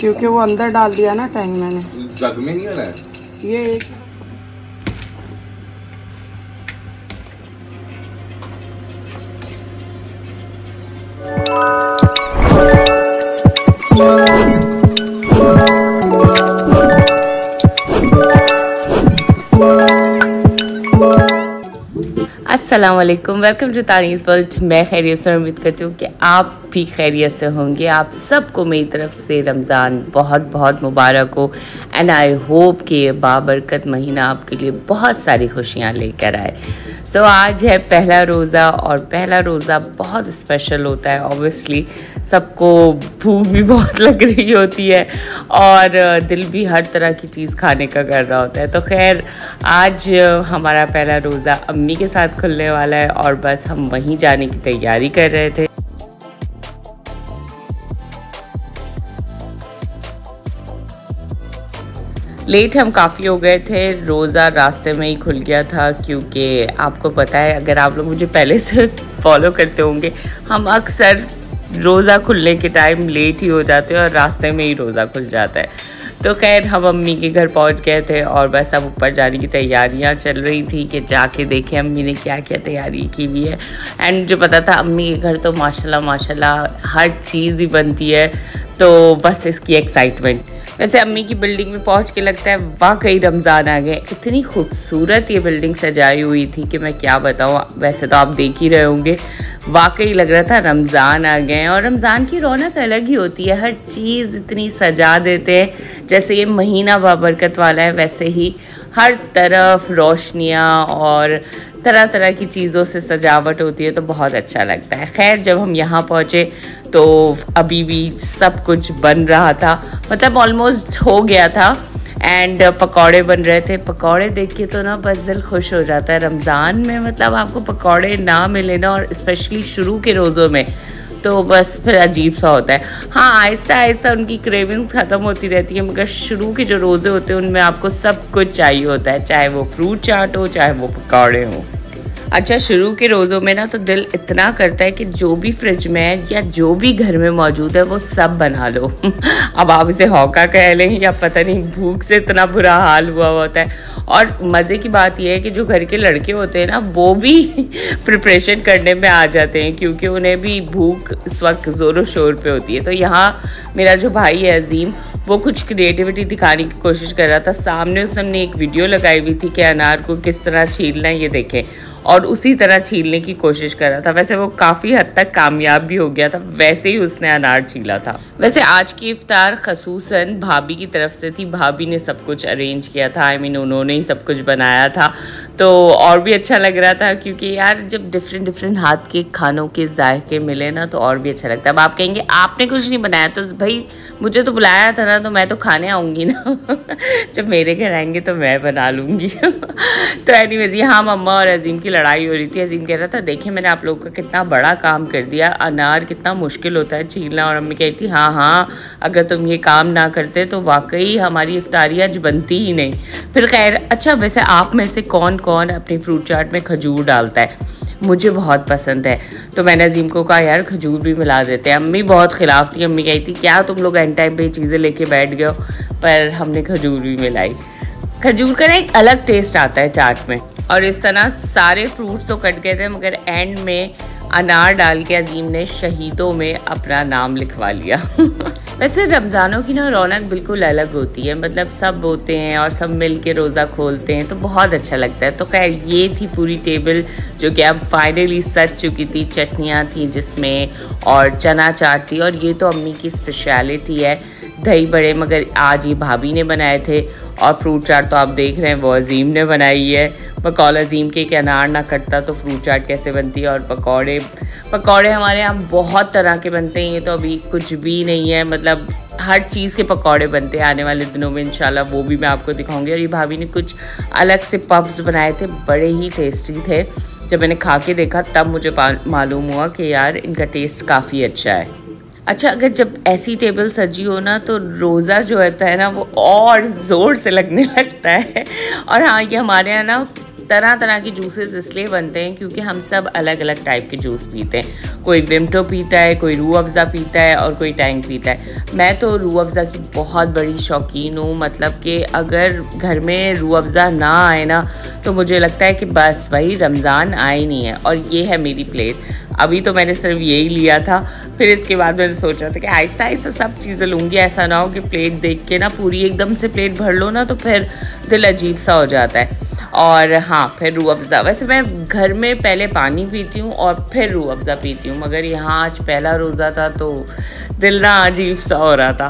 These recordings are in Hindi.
क्योंकि वो अंदर डाल दिया ना टैंक मैंने। जग में नहीं हो रहा है ये एक अस्सलाम वालेकुम, वेलकम टू तानीज़ वर्ल्ड। मैं खैरियत से उम्मीद करती हूँ कि आप भी खैरियत से होंगे। आप सबको मेरी तरफ से रमज़ान बहुत बहुत मुबारक हो एंड आई होप कि ये बाबरकत महीना आपके लिए बहुत सारी खुशियाँ लेकर आए। सो आज है पहला रोज़ा और पहला रोज़ा बहुत स्पेशल होता है। ऑब्वियसली सबको भूख भी बहुत लग रही होती है और दिल भी हर तरह की चीज़ खाने का कर रहा होता है। तो खैर आज हमारा पहला रोज़ा अम्मी के साथ खुलने वाला है और बस हम वहीं जाने की तैयारी कर रहे थे। लेट हम काफ़ी हो गए थे, रोज़ा रास्ते में ही खुल गया था क्योंकि आपको पता है, अगर आप लोग मुझे पहले से फॉलो करते होंगे, हम अक्सर रोज़ा खुलने के टाइम लेट ही हो जाते हैं और रास्ते में ही रोज़ा खुल जाता है। तो खैर हम अम्मी के घर पहुंच गए थे और बस अब ऊपर जाने की तैयारियां चल रही थी कि जाके देखें अम्मी ने क्या क्या तैयारी की हुई है। एंड जो पता था अम्मी के घर तो माशाल्लाह माशाल्लाह हर चीज़ ही बनती है, तो बस इसकी एक्साइटमेंट। वैसे अम्मी की बिल्डिंग में पहुंच के लगता है वाकई रमज़ान आ गए। इतनी खूबसूरत ये बिल्डिंग सजाई हुई थी कि मैं क्या बताऊं। वैसे तो आप देख ही रहे होंगे, वाकई लग रहा था रमज़ान आ गए। और रमज़ान की रौनक अलग ही होती है, हर चीज़ इतनी सजा देते हैं। जैसे ये महीना बाबरकत वाला है, वैसे ही हर तरफ रोशनियाँ और तरह तरह की चीज़ों से सजावट होती है, तो बहुत अच्छा लगता है। खैर जब हम यहाँ पहुँचे तो अभी भी सब कुछ बन रहा था, मतलब ऑलमोस्ट हो गया था। एंड पकौड़े बन रहे थे। पकौड़े देख के तो ना बस दिल खुश हो जाता है। रमज़ान में मतलब आपको पकौड़े ना मिले ना, और स्पेशली शुरू के रोज़ों में, तो बस फिर अजीब सा होता है। हाँ, आहिस्ता आहिस्ता उनकी क्रेविंग्स ख़त्म होती रहती है, मगर शुरू के जो रोज़े होते हैं उनमें आपको सब कुछ चाहिए होता है, चाहे वो फ्रूट चाट हो, चाहे वो पकौड़े हों। अच्छा, शुरू के रोज़ों में ना तो दिल इतना करता है कि जो भी फ्रिज में है या जो भी घर में मौजूद है वो सब बना लो। अब आप इसे हौका कह लें या पता नहीं, भूख से इतना बुरा हाल हुआ होता है। और मज़े की बात यह है कि जो घर के लड़के होते हैं ना, वो भी प्रिपरेशन करने में आ जाते हैं क्योंकि उन्हें भी भूख इस वक्त ज़ोरों शोर पे होती है। तो यहाँ मेरा जो भाई है अजीम, वो कुछ क्रिएटिविटी दिखाने की कोशिश कर रहा था। सामने उसने एक वीडियो लगाई हुई थी कि अनार को किस तरह छीलना है, ये देखें, और उसी तरह छीलने की कोशिश कर रहा था। वैसे वो काफ़ी हद तक कामयाब भी हो गया था, वैसे ही उसने अनार छीला था। वैसे आज की इफ्तार खसूसन भाभी की तरफ से थी, भाभी ने सब कुछ अरेंज किया था, आई मीन उन्होंने ही सब कुछ बनाया था, तो और भी अच्छा लग रहा था क्योंकि यार जब डिफरेंट डिफरेंट हाथ के खानों के जायके मिले ना तो और भी अच्छा लगता है। अब आप कहेंगे आपने कुछ नहीं बनाया, तो भाई मुझे तो बुलाया था ना, तो मैं तो खाने आऊँगी ना। जब मेरे घर आएंगे तो मैं बना लूँगी। तो एनीवेज यहाँ मम्मा और अजीम की लड़ाई हो रही थी। अजीम कह रहा था देखिए मैंने आप लोगों का कितना बड़ा काम कर दिया, अनार कितना मुश्किल होता है छीलना, और अम्मी कहती हाँ हाँ अगर तुम ये काम ना करते तो वाकई हमारी इफ्तारी आज बनती ही नहीं। फिर खैर अच्छा, वैसे आप में से कौन कौन अपनी फ्रूट चाट में खजूर डालता है? मुझे बहुत पसंद है, तो मैंने अजीम को कहा यार खजूर भी मिला देते हैं। अम्मी बहुत ख़िलाफ़ थी, अम्मी कहती थी क्या तुम लोग एंड टाइम पे चीज़ें लेके बैठ गए हो, पर हमने खजूर भी मिलाई। खजूर का ना एक अलग टेस्ट आता है चाट में। और इस तरह सारे फ्रूट्स तो कट गए थे, मगर एंड में अनार डाल के अजीम ने शहीदों में अपना नाम लिखवा लिया। वैसे रमज़ानों की ना रौनक बिल्कुल अलग होती है, मतलब सब होते हैं और सब मिल के रोज़ा खोलते हैं तो बहुत अच्छा लगता है। तो खैर ये थी पूरी टेबल जो कि अब फाइनली सज चुकी थी। चटनियाँ थी जिसमें, और चना चाट थी, और ये तो अम्मी की स्पेशलिटी है दही बड़े, मगर आज ये भाभी ने बनाए थे। और फ्रूट चाट तो आप देख रहे हैं वो अजीम ने बनाई है। बकौल अजीम के कि अनार ना कटता तो फ्रूट चाट कैसे बनती है। और पकौड़े हमारे यहाँ बहुत तरह के बनते हैं, ये तो अभी कुछ भी नहीं है, मतलब हर चीज़ के पकौड़े बनते हैं। आने वाले दिनों में इंशाल्लाह वो भी मैं आपको दिखाऊंगी। और ये भाभी ने कुछ अलग से पफ्स बनाए थे, बड़े ही टेस्टी थे। जब मैंने खा के देखा तब मुझे मालूम हुआ कि यार इनका टेस्ट काफ़ी अच्छा है। अच्छा, अगर जब ऐसी टेबल सजी हो ना तो रोज़ा जो होता है ना वो और ज़ोर से लगने लगता है। और हाँ, ये हमारे यहाँ ना तरह तरह के जूसेस इसलिए बनते हैं क्योंकि हम सब अलग अलग टाइप के जूस पीते हैं। कोई विमटो पीता है, कोई रूह अफ़ज़ा पीता है और कोई टैंग पीता है। मैं तो रूह अफ़ज़ा की बहुत बड़ी शौकीन हूँ, मतलब कि अगर घर में रूह अफ़ज़ा ना आए ना तो मुझे लगता है कि बस वही रमज़ान आए नहीं है। और ये है मेरी प्लेट। अभी तो मैंने सिर्फ यही लिया था, फिर इसके बाद मैंने सोचा था कि आहिस्ता आहिस्ता सब चीज़ें लूँगी, ऐसा ना हो कि प्लेट देख के ना पूरी एकदम से प्लेट भर लो ना तो फिर दिल अजीब सा हो जाता है। और हाँ, फिर रूह अफ़ज़ा, वैसे मैं घर में पहले पानी पीती हूँ और फिर रूह अफ़ज़ा पीती हूँ, मगर यहाँ आज पहला रोज़ा था तो दिल ना अजीब सा हो रहा था।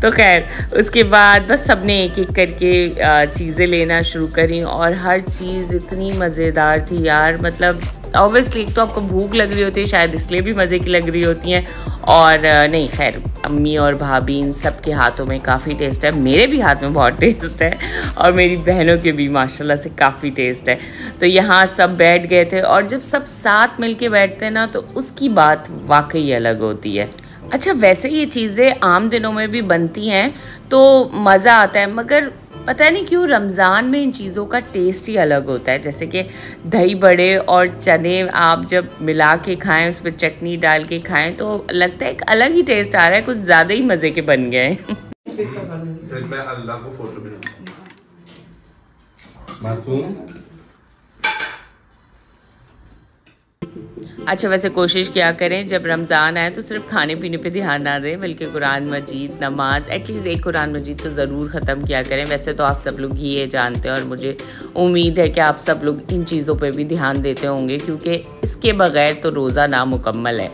तो खैर उसके बाद बस सबने एक एक करके चीज़ें लेना शुरू करी और हर चीज़ इतनी मज़ेदार थी यार। मतलब ऑब्वियसली एक तो आपको भूख लग रही होती है, शायद इसलिए भी मज़े की लग रही होती हैं। और नहीं, खैर अम्मी और भाभी इन सब के हाथों में काफ़ी टेस्ट है, मेरे भी हाथ में बहुत टेस्ट है और मेरी बहनों के भी माशाल्लाह से काफ़ी टेस्ट है। तो यहाँ सब बैठ गए थे और जब सब साथ मिल के बैठते हैं ना तो उसकी बात वाकई अलग होती है। अच्छा, वैसे ये चीज़ें आम दिनों में भी बनती हैं तो मज़ा आता है, मगर पता नहीं क्यों रमज़ान में इन चीज़ों का टेस्ट ही अलग होता है। जैसे कि दही बड़े और चने आप जब मिला के खाएं, उस पर चटनी डाल के खाएं तो लगता है एक अलग ही टेस्ट आ रहा है, कुछ ज़्यादा ही मज़े के बन गए हैं। मैं अल्लाह को फोटो भेजूंगा। मासूम। अच्छा, वैसे कोशिश किया करें जब रमज़ान आए तो सिर्फ खाने पीने पे ध्यान ना दें, बल्कि कुरान मजीद, नमाज, एटलीस्ट एक कुरान मजीद तो ज़रूर ख़त्म किया करें। वैसे तो आप सब लोग ये जानते हैं और मुझे उम्मीद है कि आप सब लोग इन चीज़ों पे भी ध्यान देते होंगे, क्योंकि इसके बग़ैर तो रोज़ा नामुकम्मल है।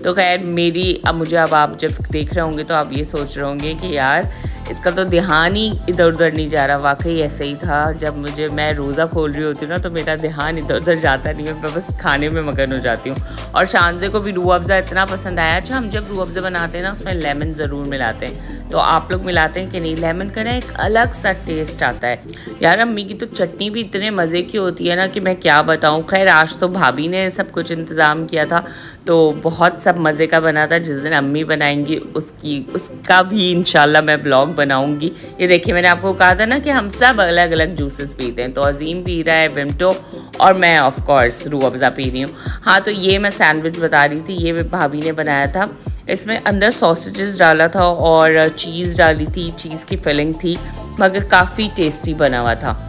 तो खैर मुझे अब आप जब देख रहे होंगे तो आप ये सोच रहे होंगे कि यार इसका तो ध्यान ही इधर उधर नहीं जा रहा। वाकई ऐसे ही था, जब मैं रोज़ा खोल रही होती हूँ ना तो मेरा ध्यान इधर उधर जाता नहीं है, मैं बस खाने में मगन हो जाती हूँ। और शानज़े को भी रूह अफ़ज़ा इतना पसंद आया। अच्छा, हम जब रूह अफ़ज़ा बनाते हैं ना उसमें लेमन ज़रूर मिलाते हैं, तो आप लोग मिलाते हैं कि नहीं? लेमन का ना एक अलग सा टेस्ट आता है यार। अम्मी की तो चटनी भी इतने मज़े की होती है ना कि मैं क्या बताऊँ। खैर आज तो भाभी ने सब कुछ इंतज़ाम किया था तो बहुत सब मज़े का बना था। जिस दिन अम्मी बनाएंगी उसका भी इंशाल्लाह मैं ब्लॉग बनाऊंगी। ये देखिए, मैंने आपको कहा था ना कि हम सब अलग अलग जूसेस पीते हैं। तो अजीम पी रहा है विमटो और मैं of course Rooh Afza P रही हूँ। हाँ, तो ये मैं सैंडविच बता रही थी, ये भाभी ने बनाया था। इसमें अंदर सॉसेजेस डाला था और चीज़ डाली थी, चीज़ की फिलिंग थी, मगर काफ़ी टेस्टी बना हुआ था।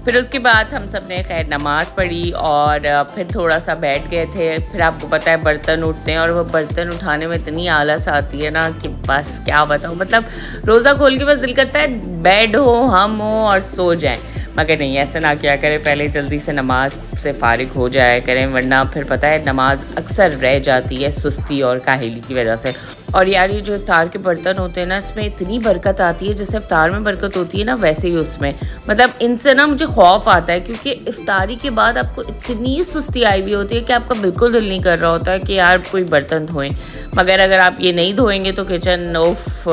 फिर उसके बाद हम सब ने खैर नमाज़ पढ़ी और फिर थोड़ा सा बैठ गए थे। फिर आपको पता है बर्तन उठते हैं और वो बर्तन उठाने में इतनी आलस आती है ना कि बस क्या बताऊँ। मतलब रोज़ा खोल के बस दिल करता है बेड हो, हम हो और सो जाएं, मगर नहीं, ऐसा ना किया करें। पहले जल्दी से नमाज से फारिग हो जाया करें, वरना फिर पता है नमाज अक्सर रह जाती है सुस्ती और काहिली की वजह से। और यार ये जो इफ्तार के बर्तन होते हैं ना, इसमें इतनी बरकत आती है, जैसे इफ्तार में बरकत होती है ना वैसे ही उसमें। मतलब इनसे ना मुझे खौफ आता है, क्योंकि इफ्तारी के बाद आपको इतनी सुस्ती आई हुई होती है कि आपका बिल्कुल दिल नहीं कर रहा होता है कि यार कोई बर्तन धोएं। मगर अगर आप ये नहीं धोएंगे तो किचन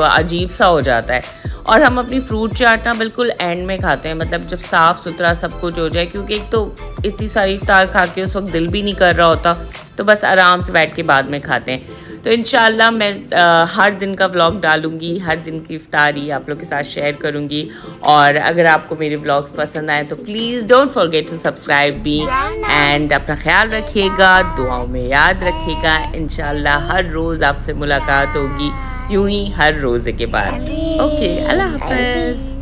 अजीब सा हो जाता है। और हम अपनी फ्रूट चाट ना बिल्कुल एंड में खाते हैं, मतलब जब साफ़ सुथरा सब कुछ हो जाए, क्योंकि एक तो इतनी सारी इफ्तार खा के उस वक्त दिल भी नहीं कर रहा होता, तो बस आराम से बैठ के बाद में खाते हैं। तो इंशाल्लाह मैं हर दिन का व्लॉग डालूंगी, हर दिन की इफ्तारी आप लोग के साथ शेयर करूंगी। और अगर आपको मेरे व्लॉग्स पसंद आए तो please don't forget to subscribe me and अपना ख्याल रखिएगा, दुआओं में याद रखिएगा। इंशाल्लाह हर रोज़ आपसे मुलाकात होगी, यूं ही हर रोज़े के बाद। ओके, अल्लाह हाफ़िज़।